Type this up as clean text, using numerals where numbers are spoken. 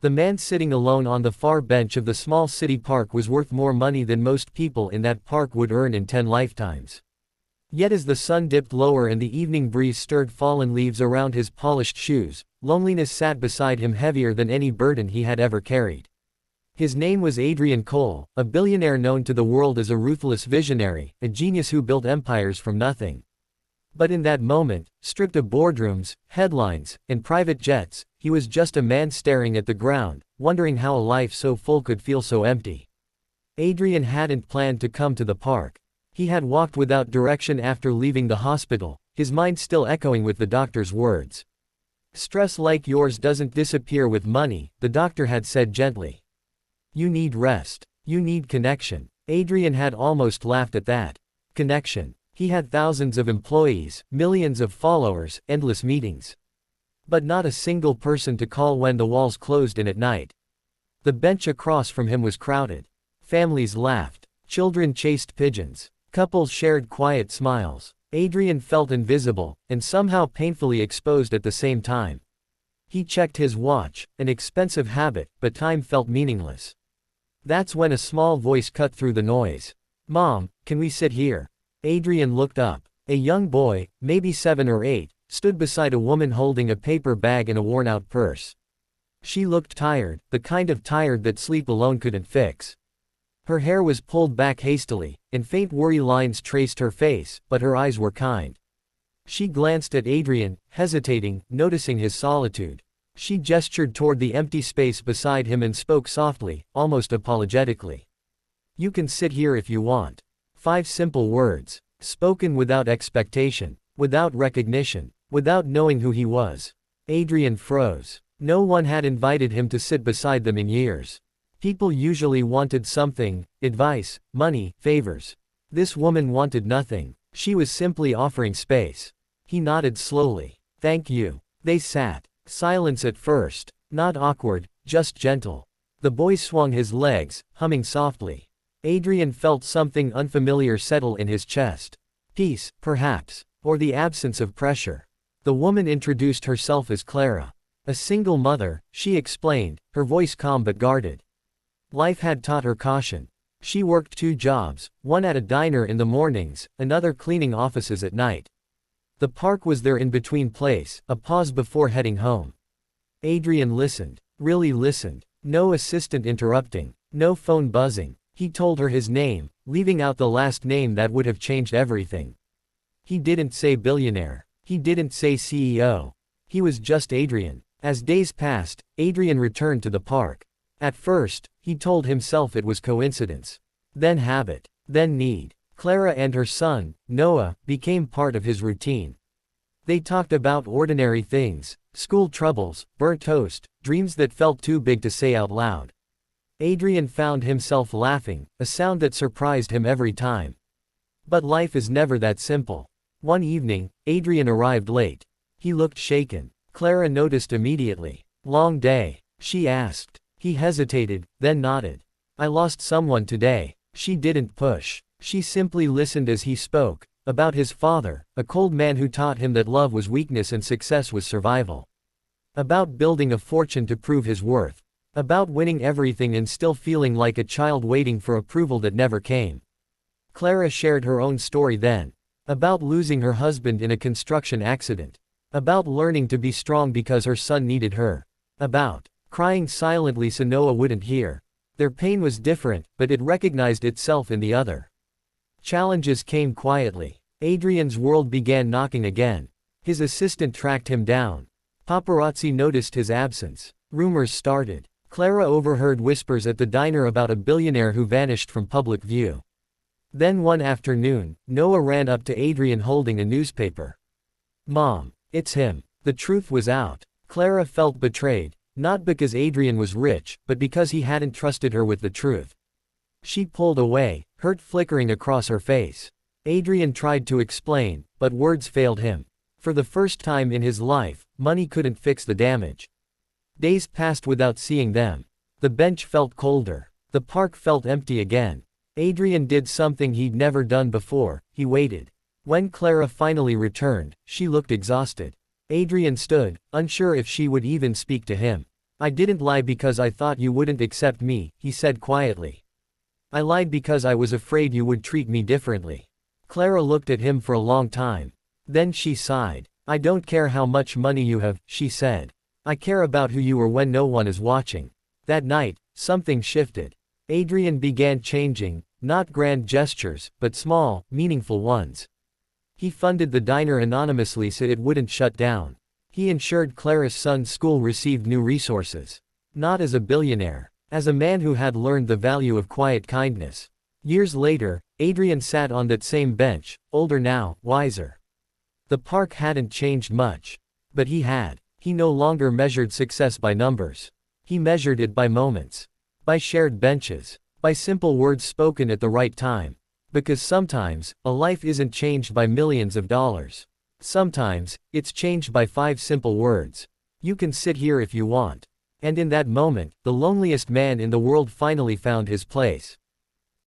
The man sitting alone on the far bench of the small city park was worth more money than most people in that park would earn in 10 lifetimes. Yet as the sun dipped lower and the evening breeze stirred fallen leaves around his polished shoes, loneliness sat beside him heavier than any burden he had ever carried. His name was Adrian Cole, a billionaire known to the world as a ruthless visionary, a genius who built empires from nothing. But in that moment, stripped of boardrooms, headlines, and private jets, he was just a man staring at the ground, wondering how a life so full could feel so empty. Adrian hadn't planned to come to the park. He had walked without direction after leaving the hospital, his mind still echoing with the doctor's words. "Stress like yours doesn't disappear with money," the doctor had said gently. "You need rest. You need connection." Adrian had almost laughed at that. Connection. He had thousands of employees, millions of followers, endless meetings. But not a single person to call when the walls closed in at night. The bench across from him was crowded. Families laughed. Children chased pigeons. Couples shared quiet smiles. Adrian felt invisible, and somehow painfully exposed at the same time. He checked his watch, an expensive habit, but time felt meaningless. That's when a small voice cut through the noise. "Mom, can we sit here?" Adrian looked up. A young boy, maybe 7 or 8, stood beside a woman holding a paper bag and a worn-out purse. She looked tired, the kind of tired that sleep alone couldn't fix. Her hair was pulled back hastily, and faint worry lines traced her face, but her eyes were kind. She glanced at Adrian, hesitating, noticing his solitude. She gestured toward the empty space beside him and spoke softly, almost apologetically. "You can sit here if you want." 5 simple words, spoken without expectation, without recognition, without knowing who he was. Adrian froze. No one had invited him to sit beside them in years. People usually wanted something: advice, money, favors. This woman wanted nothing. She was simply offering space. He nodded slowly. "Thank you." They sat. Silence at first. Not awkward, just gentle. The boy swung his legs, humming softly. Adrian felt something unfamiliar settle in his chest. Peace, perhaps, or the absence of pressure. The woman introduced herself as Clara. A single mother, she explained, her voice calm but guarded. Life had taught her caution. She worked 2 jobs, one at a diner in the mornings, another cleaning offices at night. The park was their in-between place, a pause before heading home. Adrian listened, really listened. No assistant interrupting, no phone buzzing. He told her his name, leaving out the last name that would have changed everything. He didn't say billionaire. He didn't say CEO. He was just Adrian. As days passed, Adrian returned to the park. At first, he told himself it was coincidence. Then habit. Then need. Clara and her son, Noah, became part of his routine. They talked about ordinary things: school troubles, burnt toast, dreams that felt too big to say out loud. Adrian found himself laughing, a sound that surprised him every time. But life is never that simple. One evening, Adrian arrived late. He looked shaken. Clara noticed immediately. "Long day?" she asked. He hesitated, then nodded. "I lost someone today." She didn't push. She simply listened as he spoke, about his father, a cold man who taught him that love was weakness and success was survival. About building a fortune to prove his worth. About winning everything and still feeling like a child waiting for approval that never came. Clara shared her own story then. About losing her husband in a construction accident. About learning to be strong because her son needed her. About crying silently so Noah wouldn't hear. Their pain was different, but it recognized itself in the other. Challenges came quietly. Adrian's world began knocking again. His assistant tracked him down. Paparazzi noticed his absence. Rumors started. Clara overheard whispers at the diner about a billionaire who vanished from public view. Then one afternoon, Noah ran up to Adrian holding a newspaper. "Mom, it's him." The truth was out. Clara felt betrayed, not because Adrian was rich, but because he hadn't trusted her with the truth. She pulled away, hurt flickering across her face. Adrian tried to explain, but words failed him. For the first time in his life, money couldn't fix the damage. Days passed without seeing them. The bench felt colder. The park felt empty again. Adrian did something he'd never done before: he waited. When Clara finally returned, she looked exhausted. Adrian stood, unsure if she would even speak to him. I didn't lie because I thought you wouldn't accept me, he said quietly. I lied because I was afraid you would treat me differently. Clara looked at him for a long time. Then she sighed. I don't care how much money you have, she said. I care about who you are when no one is watching. That night, something shifted. Adrian began changing, not grand gestures, but small, meaningful ones. He funded the diner anonymously so it wouldn't shut down. He ensured Clara's son's school received new resources. Not as a billionaire. As a man who had learned the value of quiet kindness. Years later, Adrian sat on that same bench, older now, wiser. The park hadn't changed much. But he had. He no longer measured success by numbers. He measured it by moments. By shared benches. By simple words spoken at the right time. Because sometimes, a life isn't changed by millions of dollars. Sometimes, it's changed by 5 simple words. You can sit here if you want. And in that moment, the loneliest man in the world finally found his place.